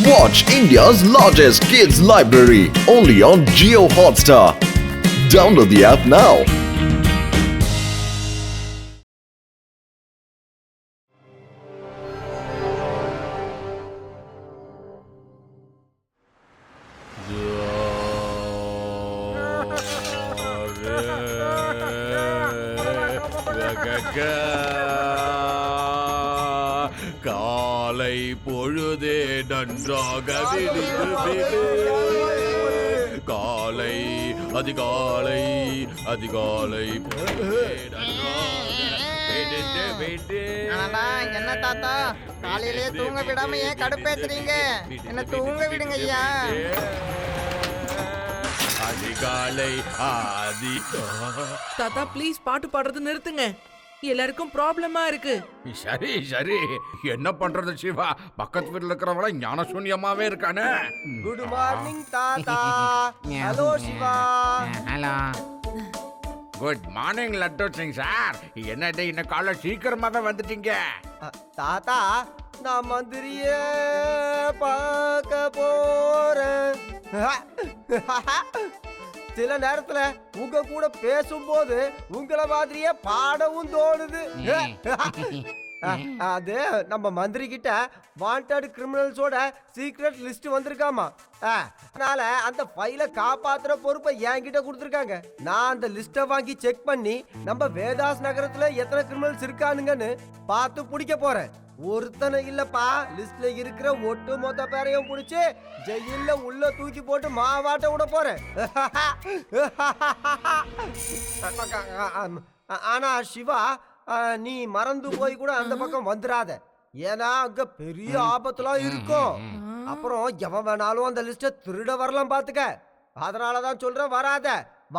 Watch India's largest kids library only on Jio Hotstar. Download the app now. காலை பொழுதே நன்றாக விடிந்து காலை அதிகாலை அதிகாலை என்ன தாத்தா காலையிலே தூங்க விடாம ஏன் கடுப்பேத்துறீங்க? என்ன தூங்க விடுங்க ஐயா. அதிகாலை தாத்தா ப்ளீஸ் பாட்டு பாடுறது நிறுத்துங்க. எல்லாருக்கும் ப்ராப்ளமா இருக்கு. சரி சரி என்ன பண்றது சிவா, பக்கத்து வீட்டுல இருக்கிறவங்கள ஞான சூன்யமாவே இருக்கானே. குட் மார்னிங் தாத்தா. Hello Shiva. Hello. Good morning Laddu Singh sir. என்னது இன்னும் காலை சீக்கிரமாவே வந்துட்டீங்க? தாத்தா நான் மந்திரிய பார்க்க போறேன். சில நேரத்துல உங்க கூட பேசும்போது உங்களை மாதிரியே பாடவும் தோணுது. அது நம்ம மந்திரி கிட்ட வாண்டட் கிரிமினல்ஸோட சீக்ரெட் லிஸ்ட் வந்திருக்காமா. அதனால அந்த ஃபைலை காப்பாத்துற பொறுப்பை என்கிட்ட கொடுத்துருக்காங்க. நான் அந்த லிஸ்ட்டை வாங்கி செக் பண்ணி நம்ம வேதாஸ் நகரத்துல எத்தனை கிரிமினல்ஸ் இருக்கானுங்கன்னு பார்த்து பிடிக்க போறேன். ஒருத்தனை இல்லப்பா, லிஸ்ட்ல இருக்கிற ஒட்டு மொத்த பேரையும் பிடிச்சு ஜெயில உள்ள தூக்கி போட்டு மாவாட்ட விட போறேன். ஆனா சிவா, நீ மறந்து போய் கூட அந்த பக்கம் வந்துடாத. ஏன்னா அங்க பெரிய ஆபத்துலாம் இருக்கும். அப்புறம் எவன் வேணாலும் அந்த லிஸ்ட திருட வரலாம் பாத்துக்க. அதனாலதான் சொல்றேன், வராத,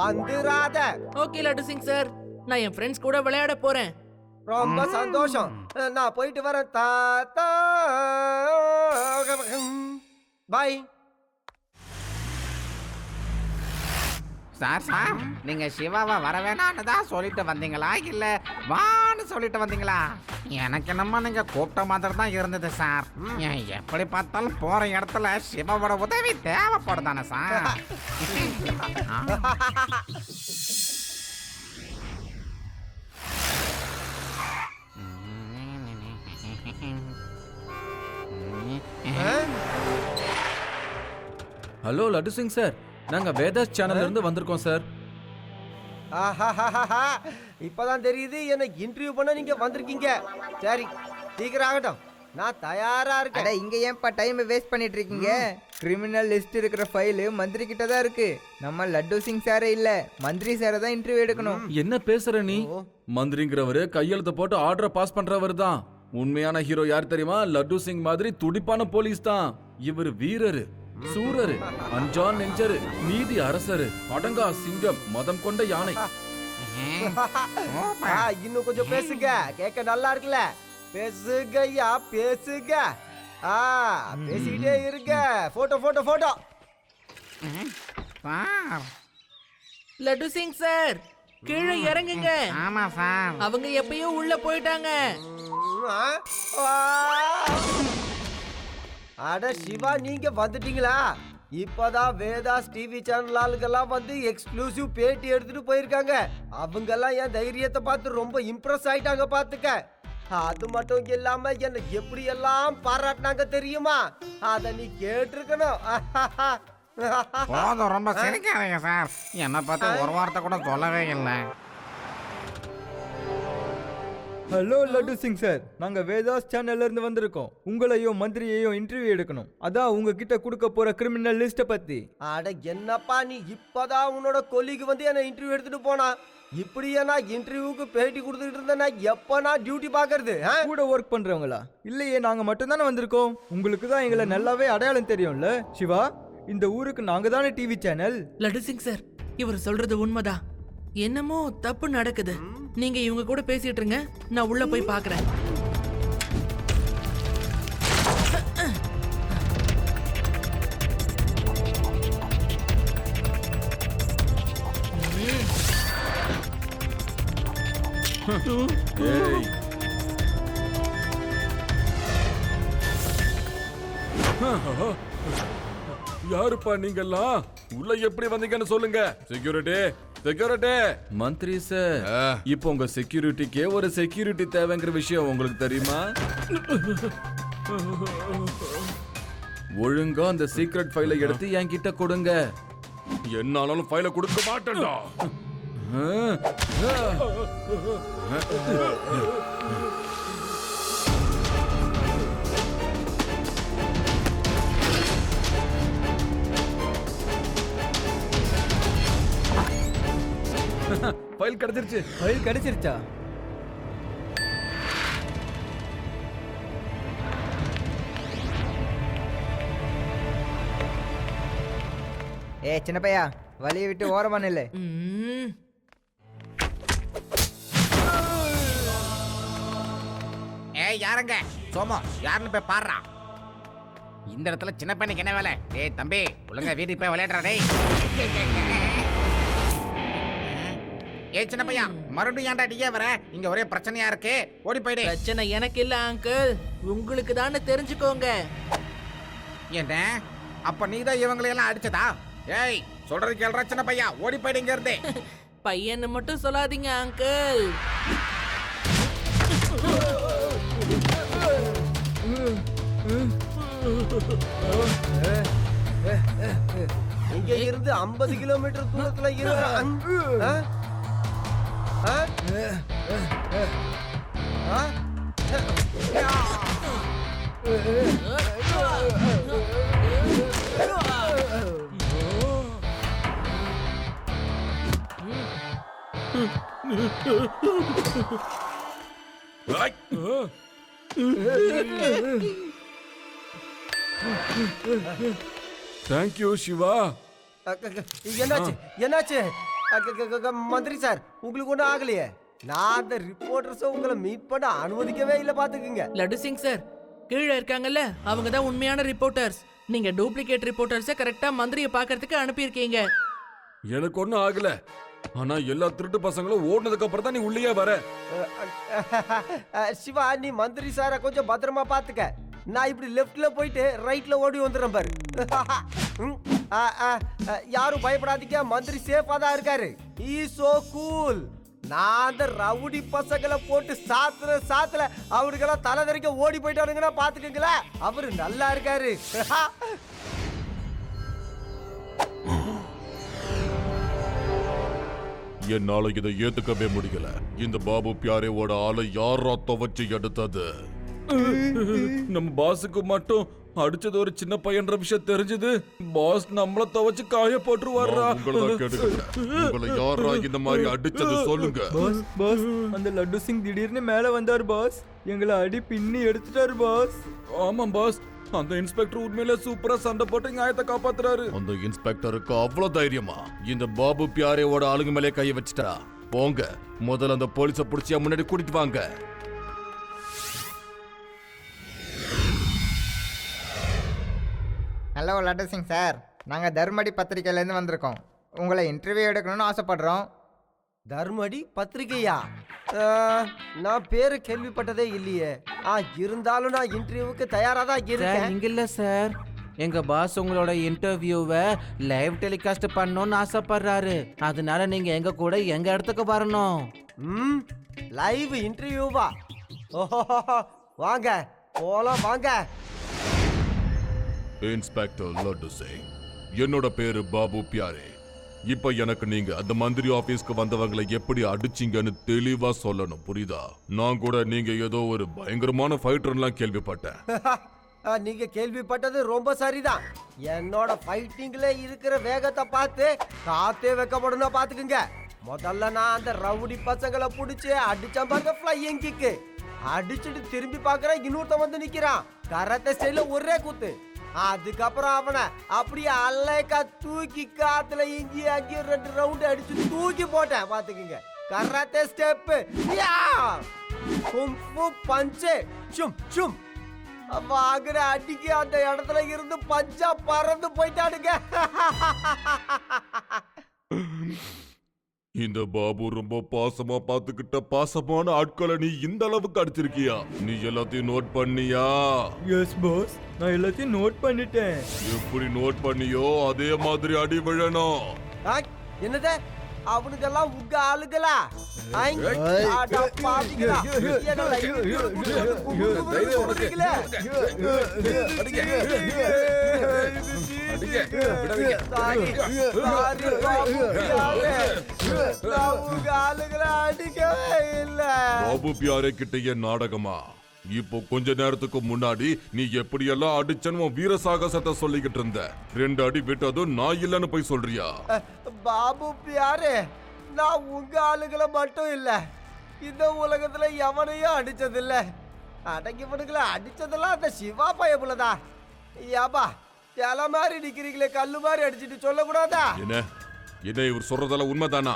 வந்துராத. ஓகே லட்டு சிங் சார், நான் என் ஃப்ரெண்ட்ஸ் கூட விளையாட போறேன். ரொம்ப சந்தோஷம். நான் போயிட்டு வரேன் தாத்தா. பாய். சார் சார், நீங்க சிவாவை வர வேணான்னு தான் சொல்லிட்டு வந்தீங்களா இல்ல வான்னு சொல்லிட்டு வந்தீங்களா? எனக்கு என்னமோ நீங்க கூப்பிட்ட மாதிரி தான் இருந்தது சார். எப்படி பார்த்தாலும் போற இடத்துல சிவாவோட உதவி தேவைப்படுதானே sir? Hello Laddu Singh sir, நாங்க வேதாஸ் சேனல்ல இருந்து வந்திருக்கோம் சார். இப்பதான் தெரியுது என்ன இன்டர்வியூ பண்ண நீங்க வந்திருக்கீங்க. சரி சீக்கிரம் ஆகட்டும், நான் தயாரா இருக்கேன். இங்க ஏன்பா டைம் வேஸ்ட் பண்ணிட்டு இருக்கீங்க? கிரிமினல் லிஸ்ட் இருக்கிற ஃபைல் மந்திரி கிட்ட தான் இருக்கு. நம்ம லட்டு சிங் சாரே இல்ல, மந்திரி சாரை தான் இன்டர்வியூ எடுக்கணும். என்ன பேசுற நீ? மந்திரிங்கிறவரு கையெழுத்து போட்டு ஆர்டரை பாஸ் பண்றவர் தான். உண்மையான ஹீரோ யார் தெரியுமா? லட்டு சிங் மாதிரி துடிப்பான போலீஸ் தான். இவர் வீரரு, சூரரு, அஞ்சான் நெஞ்சரு, நீதி அரசரு, அடங்கா சிங்கம், மதம் கொண்ட யானை. இன்னும் கொஞ்சம் பேசுங்க, கேட்க நல்லா இருக்குல்ல? பேசுங்கய்யா பேசுங்க. பேசிக்கிட்டே இருங்க. Photo photo photo. Laddu Singh sir, கீழே இறங்குங்க. ஆமா சார், அவங்க எப்பயோ உள்ள போயிட்டாங்க. அட சிவா, நீங்க வந்துட்டீங்களா? இப்பதான் வேதாஸ் டிவி சேனல் ஆளுங்கெல்லாம் வந்து எக்ஸ்க்ளூசிவ் பேட்டி எடுத்துட்டு போயிருக்காங்க. அவங்க எல்லாம் என் தைரியத்தை பார்த்து ரொம்ப இம்ப்ரெஸ் ஆயிட்டாங்க பாத்துக்க. அது மட்டும் இல்லாம என்ன எப்படி எல்லாம் பாராட்டினாங்க தெரியுமா? அத நீ கேட்டிருக்கணும். போதும், ரொம்ப சிரிக்காதீங்க சார். என்ன பார்த்து ஒரு வார்த்தை கூட சொல்லவே இல்லை. ஹலோ லட்டு சிங் சார், நாங்க வேதாஸ் சேனல்ல இருந்து வந்திருக்கோம். உங்களையும் மந்திரியையும் இன்டர்வியூ எடுக்கணும். அதான் உங்ககிட்ட கொடுக்க போற கிரிமினல் லிஸ்ட பத்தி. அட என்னப்பா, நீ இப்பதான் உன்னோட கொல்லிக்கு வந்து என்ன இன்டர்வியூ எடுத்துட்டு போனா. இப்படியே நான் இன்டர்வியூக்கு பேட்டி கொடுத்துட்டு இருந்தேன்னா எப்ப நான் டியூட்டி பாக்குறது? கூட ஒர்க் பண்றவங்களா? இல்லையே, நாங்க மட்டும் தானே வந்திருக்கோம். உங்களுக்கு தான் எங்களை நல்லாவே அடையாளம் தெரியும்ல சிவா. இந்த ஊருக்கு நாங்க தானே TV channel. Laddu Singh sir, இவர் சொல்றது உண்மைதான். என்னமோ தப்பு நடக்குது. நீங்க இவங்க கூட பேசிட்டு இருங்க, நான் உள்ள போய் பாக்குறேன். யாருப்பா நீங்கெல்லாம் உள்ள எப்படி வந்தீங்கன்னு சொல்லுங்க. Security security. மந்திரி சார், இப்போ உங்க செக்யூரிட்டிக்கே ஒரு செக்யூரிட்டி தேவைங்கிற விஷயம் உங்களுக்கு தெரியுமா? ஒழுங்கா அந்த சீக்ரெட் ஃபைலை எடுத்து என்கிட்ட கொடுங்க. என்னாலும் ஃபைலை கொடுக்க மாட்டேன்டா. ஃபைல் கிடைச்சிருச்சு. ஃபைல் கிடைச்சிருச்சா? ஏ சின்ன பையா, வழியை விட்டு ஓரமா நில்லு. ம், ஏய் யாருங்க சோமோ, யாருன்னு போய் பாடுறா. இந்த இடத்துல சின்ன பையனுக்கு என்ன வேலை? ஏய் தம்பி, ஒழுங்கா வீட்டுக்கு போய் விளையாடுறா டேய். ஏய் சின்ன பையா, மறுபடியும் ஏன்டா நீயே வர? இங்க ஒரே பிரச்சனையா இருக்கு, ஓடி போயிடு. பிரச்சனை எனக்கு இல்ல அங்கிள், உங்களுக்கு தானே தெரிஞ்சுக்கோங்க. என்ன அப்ப நீதான் இவங்களையெல்லாம் அடிச்சதா? ஏய் சொல்றது கேள்றா சின்ன பையா, ஓடி போயிடு இங்க இருந்து. பையன்னு மட்டும் சொல்லாதீங்க அங்கிள். இங்க இருந்து 50 கிலோமீட்டர் தூரத்துல இருக்கு. தேங்க்யூ சிவா. என்னாச்சு என்னாச்சு? மந்திரி சார், உங்களுக்கு ஒன்றும் ஆகலையே? நான் அந்த ரிப்போர்ட்டர்ஸை உங்களை மீட் பண்ண அனுமதிக்கவே இல்லை, பாத்துக்குங்க. லட்டு சிங் சார், கீழே இருக்காங்கல்ல, அவங்க தான் உண்மையான ரிப்போர்ட்டர்ஸ். நீங்க டூப்ளிகேட் ரிப்போர்ட்டர்ஸை கரெக்டா மந்திரியை பார்க்கறதுக்கு அனுப்பியிருக்கீங்க. எனக்கு ஒன்னும் ஆகல. ஆனா எல்லா திருட்டு பசங்களும் ஓடுனதுக்கு அப்புறம் தான் நீ உள்ளே வர. சிவா, நீ மந்திரி சாரை கொஞ்சம் பத்திரமா பாத்துக்க. நான் இப்படி லெஃப்ட்ல போயிட்டு ரைட்ல ஓடி வந்துடுறேன் பாரு. யாரும் பயப்படாதீங்க, மந்திரி சேஃபா தான் இருக்காரு. ஈ சோ கூல். நான் அந்த ரவுடி பசங்களை போட்டு சாத்துல அவருக்கெல்லாம் தலை தெறிக்க ஓடி போயிட்டானுங்கன்னா பாத்துக்கங்களேன், அவரு நல்லா இருக்காரு. என்னால இதை ஏத்துக்கவே முடியல. இந்த பாபு பியாரேவோட ஆளை யாரா துவச்சு எடுத்தது? நம்ம பாஸுக்கு மட்டும் அடிச்சது ஒரு சின்ன பையன்ற விஷயம் தெரிஞ்சது. பாஸ் நம்மள துவச்சு காய போட்டுருவாரா? உங்களை கேட்டுக்கிட்டேன், உங்களை யாரா இந்த மாதிரி அடிச்சது சொல்லுங்க. பாஸ் பாஸ், அந்த லட்டு சிங் திடீர்னு மேல வந்தார் பாஸ். எங்களை அடி பின்னி எடுத்துட்டாரு பாஸ். ஆமாம் பாஸ், அந்த இன்ஸ்பெக்டர் உண்மையிலே சூப்பரா சண்டை போட்டு நியாயத்தை காப்பாத்துறாரு. அந்த இன்ஸ்பெக்டருக்கு அவ்வளவு தைரியமா? இந்த பாபு பியாரேவோட ஆளுங்க மேலே கைய வச்சுட்டா? போங்க, முதல்ல அந்த போலீஸை பிடிச்சியா முன்னாடி கூட்டிட்டு வாங்க. ஹலோ லட்டு சிங் சார், நாங்கள் தர்மடி பத்திரிக்கையிலேருந்து வந்திருக்கோம். உங்களை இன்டர்வியூ எடுக்கணும்னு ஆசைப்படுறோம். தர்மடி பத்திரிகையா? நான் பேரு கேள்விப்பட்டதே இல்லையே. இருந்தாலும் நான் இன்டர்வியூவுக்கு தயாரா தான் இருக்கேன். இங்க இல்ல சார், எங்க பாஸ் உங்களோட இன்டர்வியூவை லைவ் டெலிகாஸ்ட் பண்ணணும்னு ஆசைப்படுறாரு. அதனால நீங்க எங்க கூட எங்க இடத்துக்கு வரணும். லைவ் இன்டர்வியூவா? ஓஹோ, வாங்க போலாம் வாங்க. இன்ஸ்பெக்டர் லட்டு சிங், என்னோட பேரு பாபு பியாரே. இப்ப எனக்கு நீங்க அந்த மந்திரி ஆபீஸ்க்கு வந்தவங்களை எப்படி அடிச்சீங்கன்னு தெளிவா சொல்லணும், புரியுதா? நான் கூட நீங்க ஏதோ ஒரு பயங்கரமான ஃபைட்டர்லாம் கேள்விப்பட்டேன். நீங்க கேள்விப்பட்டது ரொம்ப சரிதான். என்னோட ஃபைட்டிங்ல இருக்கிற வேகத்தை பார்த்து காத்தே வைக்கப்படணும், பாத்துக்குங்க. முதல்ல நான் அந்த ரவுடி பசங்களை பிடிச்சி அடிச்சேன் பாருங்க, ஃப்ளையிங் கிக்கு. அடிச்சுட்டு திரும்பி பார்க்கறேன், இன்னொருத்தன் வந்து நிக்கிறான். கராத்தே ஸ்டைல்ல ஒரே கூத்து. அதுக்கப்புறம் அவனை அப்படியே அல்லைக்கா தூக்கி காத்துல இங்கி அங்கி 2 ரவுண்ட் அடிச்சு தூக்கி போட்டேன், பாத்துக்குங்க. கராத்தே ஸ்டெப், குங்ஃபு பஞ்ச், சும் சும். வாங்குற அடிக்கு அந்த இடத்துல இருந்து பஞ்சா பறந்து போயிட்டானுங்க. இந்த பாபு ரொம்ப பாசமா பாத்துக்கிட்ட பாசமான ஆட்களை நீ இந்த அளவுக்கு அடிச்சிருக்கியா? நீ எல்லாத்தையும் நோட் பண்ணியா? எஸ் பாஸ், நான் எல்லாத்தையும் நோட் பண்ணிட்டேன். எப்படி நோட் பண்ணியோ அதே மாதிரி அடி விழணும். என்னது அவனுக்கெல்லாம் உங்க ஆளுகளா? ஐ, ஆடா பாவிகளா. என்னடா இவனுக்கு குடுக்குறது கொடுக்கல. சாரி, பாபு பியாரே. நான் உங்க ஆளுகளை அடிக்கவே இல்ல. பாபு பியாரே கிட்டயே நாடகமா? இப்போ கொஞ்ச நேரத்துக்கு முன்னாடி நீ எப்படியெல்லாம் அடிச்சன்னு வீர சாகசத்தை சொல்லிக்கிட்டு இருந்த. 2 அடி விட்டதும் நான் இல்லன்னு போய் சொல்றியா? பாபு பியாரே, நான் உங்க ஆளுகளை மட்டும் இல்ல, இந்த உலகத்துல எவனையும் அடிச்சதில்ல. அடங்கிவனுங்களை அடிச்சதெல்லாம் அந்த சிவா பயப்புலதா. ஏப்பா சில மாதிரி நிக்கிறீங்களே, கல்லு மாதிரி அடிச்சிட்டு சொல்லக்கூடாதா? என்ன என்ன இவர் சொல்றதெல்லாம் உண்மைதானா?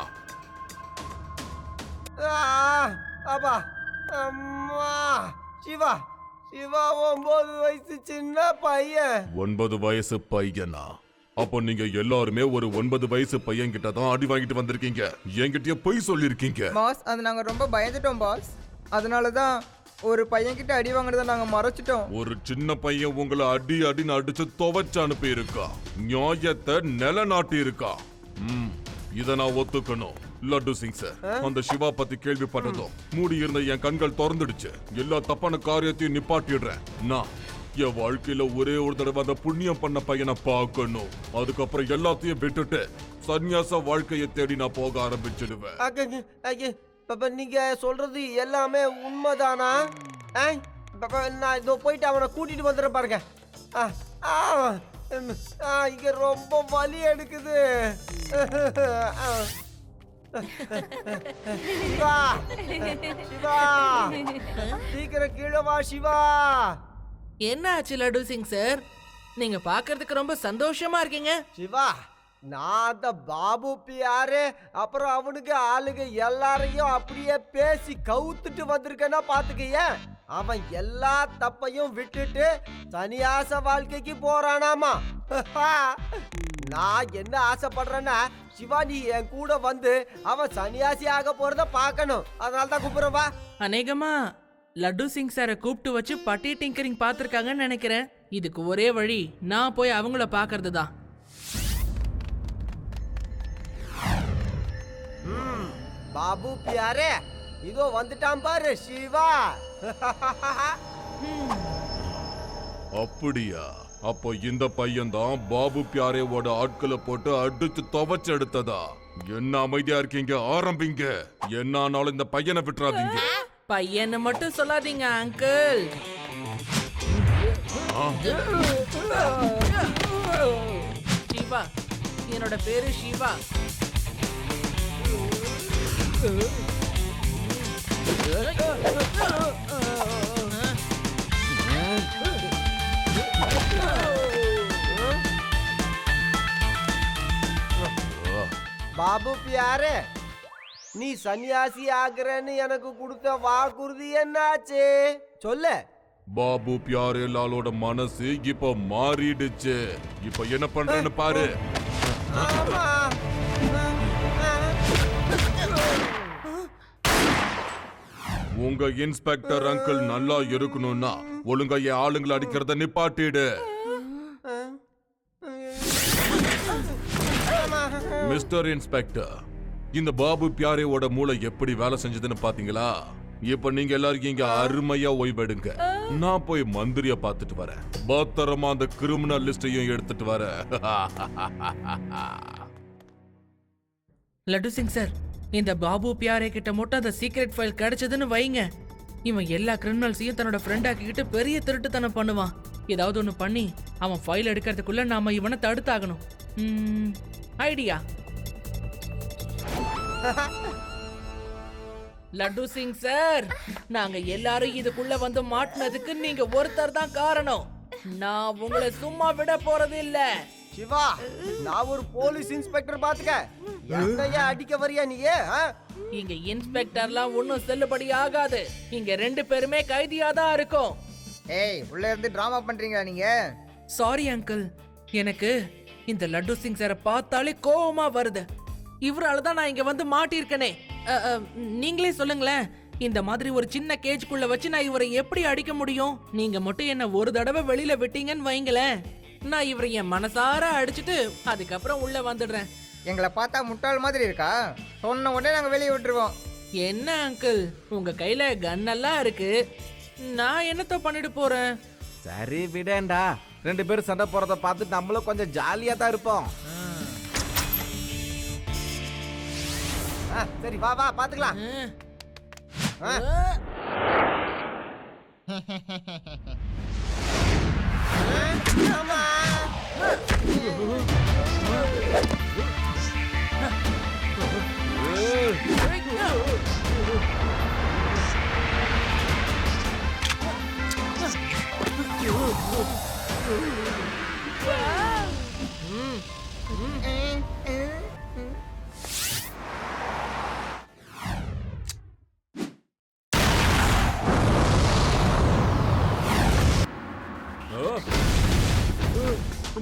அப்பா அம்மா, சிவா சிவா 9 வயசு சின்ன பையன். 9 வயசு பையனா? அப்போ நீங்க எல்லாருமே ஒரு 9 வயசு பையன் கிட்ட தான் அடி வாங்கிட்டு வந்திருக்கீங்க. என்கிட்டயே பொய் சொல்லிருக்கீங்க. பாஸ், அது நாங்க ரொம்ப பயந்துட்டோம் பாஸ். அதனால தான் ஒரு பையன்கிட்ட அடி வாங்குறத நாங்க மறைச்சிட்டோம். ஒரு சின்ன பையன் உங்களை அடி அடின்னு அடிச்சு துவைச்சு அனுப்பி இருக்கா. நியாயத்தை நிலநாட்டி இருக்கா. இத நான் ஒத்துக்கணும். லட்டு சிங் சார், அந்த சிவா பத்தி கேள்விப்பட்டதும் மூடி இருந்த என் கண்கள் திறந்துடுச்சு. எல்லா தப்பான காரியத்தையும் நிப்பாட்டிடுறேன். நான் என் வாழ்க்கையில ஒரே ஒரு தடவை அந்த புண்ணியம் பண்ண பையனை பார்க்கணும். அதுக்கப்புறம் எல்லாத்தையும் விட்டுட்டு சன்னியாச வாழ்க்கையை தேடி நான் போக ஆரம்பிச்சிடுவேன். நீங்க சொல்றது எல்லாமே உண்மைதானா? நான் இதோ போயிட்டு அவனை கூட்டிட்டு வந்துடுறேன் பாருங்க. இங்க ரொம்ப வலி எடுக்குது. சிவா, சிவா, சீக்கிரம் கீழே வா சிவா. என்ன ஆச்சு லட்டு சிங் சார்? நீங்க பார்க்கிறதுக்கு ரொம்ப சந்தோஷமா இருக்கீங்க. சிவா, நான் அந்த பாபு பியாரே அப்புறம் அவனுக்கு ஆளுங்க எல்லாரையும் அப்படியே பேசி கவுத்துட்டு வந்திருக்கேன்னா பாத்துக்கீங்க. அவன் எல்லா தப்பையும் விட்டுட்டு சன்னியாச வாழ்க்கைக்கு போறானாமா. நான் என்ன ஆசைப்படுறேன்னா, சிவா நீ என் கூட வந்து அவன் சன்னியாசி ஆக போறத பார்க்கணும். அதனால தான் கூப்பிடுறவா. அநேகமா லட்டு சிங் சாரை கூப்பிட்டு வச்சு பட்டி டிங்கரிங் பார்த்திருக்காங்கன்னு நினைக்கிறேன். இதுக்கு ஒரே வழி நான் போய் அவங்கள பார்க்கறது தான். பாபு பியாரே, இதோ வந்துட்டான் பாரு சிவா. அப்படியா? அப்போ இந்த பையன் தான் பாபு பியாரேவோட ஆட்களை போட்டு அடிச்சு துவைச்சு எடுத்ததா? என்ன அமைதியா இருக்கீங்க? ஆரம்பிங்க. என்ன ஆனாலும் இந்த பையனை விட்டுறாதீங்க. பையனை மட்டும் சொல்லாதீங்க அங்கிள். சிவா, என்னோட பேரு சிவா. பாபு பியாரே, நீ சன்னியாசி ஆகுறன்னு எனக்கு கொடுத்த வாக்குறுதி என்னாச்சு சொல்லு. பாபு பியாரே லாலோட மனசு இப்ப மாறிடுச்சு. இப்ப என்ன பண்றேன்னு பாரு. உங்க இன்ஸ்பெக்டர் அங்கிள் நல்லா இருக்கணும்னா ஒழுங்கா என் ஆளுங்களை அடிக்கிறத நிப்பாட்டிடு. மிஸ்டர் இன்ஸ்பெக்டர், இந்த பாபு பியாரேவோட மூளை எப்படி வேலை செஞ்சதுன்னு பாத்தீங்களா? இப்ப நீங்க எல்லாரும் இங்க அருமையா ஓய்வெடுங்க. நான் போய் மந்திரிய பார்த்துட்டு வரேன். பத்திரமா அந்த கிரிமினல் லிஸ்டையும் எடுத்துட்டு வரேன். லட்டு சிங் சார், இந்த பாபு பியாரே கிட்ட மட்டும் அந்த சீக்ரெட் ஃபைல் கிடைச்சதுன்னு வைங்க, இவன் எல்லா கிரிமினல்ஸையும் தன்னோட ஃப்ரெண்ட் ஆக்கிக்கிட்டு பெரிய திருட்டுத்தனம் பண்ணுவான். ஏதாவது ஒன்று பண்ணி அவன் ஃபைல் எடுக்கிறதுக்குள்ள நாம இவனை தடுத்தாகணும். ஐடியா. லட்டு சிங் சார், நாங்க எல்லாரும் இதுக்குள்ள வந்து மாட்டினதுக்கு நீங்க ஒருத்தர் தான் காரணம். நான் உங்களை சும்மா விட போறது இல்ல. சிவா, நான் ஒரு போலீஸ் இன்ஸ்பெக்டர் பாத்துக்க. என்னையா அடிக்க வரியா நீயே? இங்க இன்ஸ்பெக்டர்லாம் ஒன்னும் செல்லுபடி ஆகாது. இங்க 2 பேருமே கைதியா தான் இருக்கும். ஏய், உள்ள இருந்து டிராமா பண்றீங்களா நீங்க? சாரி அங்கிள், எனக்கு இந்த லட்டு சிங் சாரை பார்த்தாலே கோவமா வருது. இவரால தான் நான் இங்க வந்து மாட்டியிருக்கனே. நீங்களே சொல்லுங்களேன், இந்த மாதிரி ஒரு சின்ன கேஜ்க்குள்ள வச்சு நான் இவரை எப்படி அடிக்க முடியும்? நீங்க மட்டும் என்ன ஒரு தடவை வெளியில விட்டீங்கன்னு வைங்களேன், நான் இவரை என் மனசார அடிச்சுட்டு அதுக்கப்புறம் உள்ள வந்துடுறேன். எங்களை பார்த்தா முட்டாள் மாதிரி இருக்கா? சொன்ன உடனே நாங்கள் வெளியே விட்டுருவோம். என்ன அங்கிள், உங்க கையில கன்னெல்லாம் இருக்கு, நான் என்னத்த பண்ணிட்டு போறேன்? சரி விடேண்டா, 2 பேரும் சண்டை போறத பார்த்து நம்மளும் கொஞ்சம் ஜாலியா தான் இருப்போம். சரி வா வா பாத்துக்கலாம்.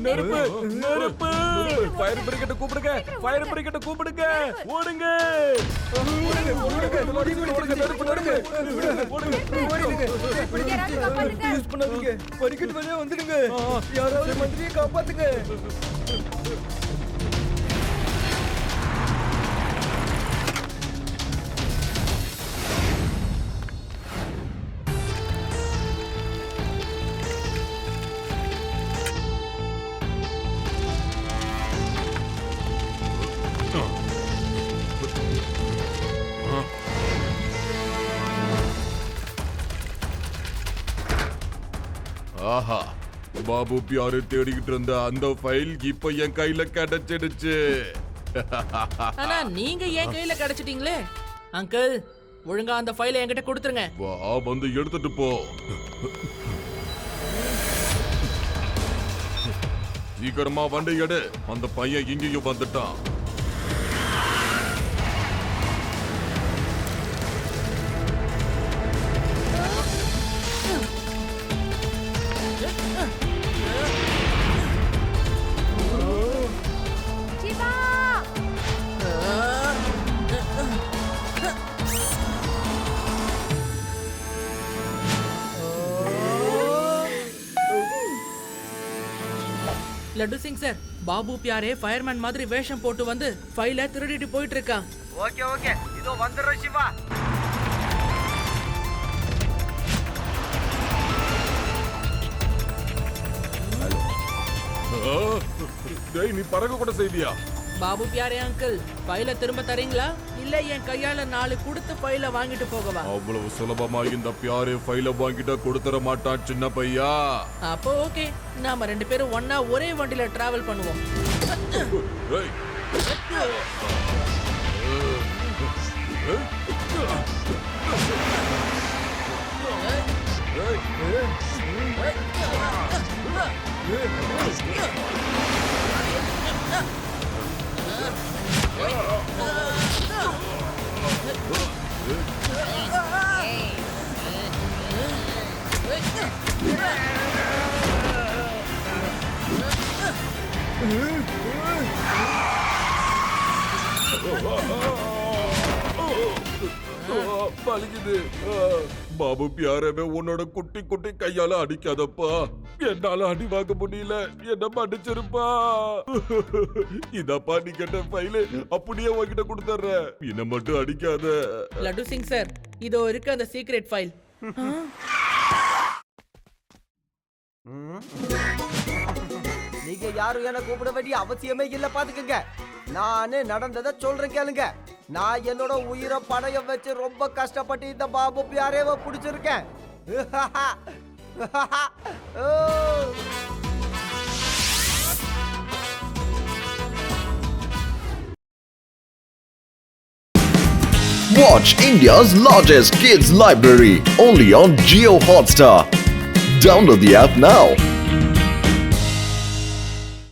நெருப்பு நெருப்பு! ஃபயர் பிரிகேட் கூப்பிடுங்க, ஃபயர் பிரிகேட் கூப்பிடுங்க, ஓடுங்க! யூஸ் பண்ணாதீங்க, படிக்கட்டு வழியா வந்துடுங்க. யாராவது மந்திரியை காப்பாத்துங்க. ஆஹா, பாபு பியாரு தேடிக்கிட்டு இருந்த அந்த ஃபைல் இப்ப என் கையில கிடைச்சிடுச்சு. ஆனா நீங்க என் கையில கிடைச்சிட்டீங்களே அங்கிள், ஒழுங்கா அந்த ஃபைலை என்கிட்ட கொடுத்துருங்க. வா, வந்து எடுத்துட்டு போ. சீக்கிரமா வண்டி எடு, அந்த பையன் இங்கேயும் வந்துட்டான். லட்டு சிங் சார், பாபு பியாரே ஃபயர்மேன் மாதிரி வேஷம் போட்டு வந்து ஃபைலை திருடிட்டு போயிட்டு இருக்கான். ஓகே ஓகே, இதோ வந்துடுறோம் சிவா. டேய், நீ பறக்க கூட செய்தியா? பாபு பியாரே அங்கிள், ஃபைலை திரும்ப தரீங்களா இல்ல என் கையால 4 கொடுத்து ஃபைலை வாங்கிட்டு போகவா? அவ்வளவு சுலபமா இந்த பியாரே ஃபைல வாங்கிட்டா கொடுத்துற மாட்டான் சின்ன பையா. அப்போ ஓகே, நாம 2 பேரும் ஒண்ணா ஒரே வண்டியில டிராவல் பண்ணுவோம். ஏய். வலிக்குது. பாபு பியாரவே உன்னோட குட்டி குட்டி கையால அடிக்காதப்பா. என்னால அடி வாங்க முடியல, என்ன மன்னிச்சிருப்பா. இதப்பா நீ கேட்ட ஃபைல், அப்படியே உன்கிட்ட கொடுத்துற, என்ன மட்டும் அடிக்காத. லட்டு சிங் சார், இதோ இருக்கு அந்த சீக்ரெட் ஃபைல். நீங்க யாரும் என்ன கூப்பிட வேண்டிய அவசியமே இல்ல, பாத்துக்கங்க. நானே நடந்ததை சொல்றேன் கேளுங்க. நான் என்னோட உயிரை பணையம் வச்சு ரொம்ப கஷ்டப்பட்டு இந்த Babu பியாரேவை பிடிச்சிருக்கேன். Watch India's largest kids library only on Jio Hotstar. Download the app now.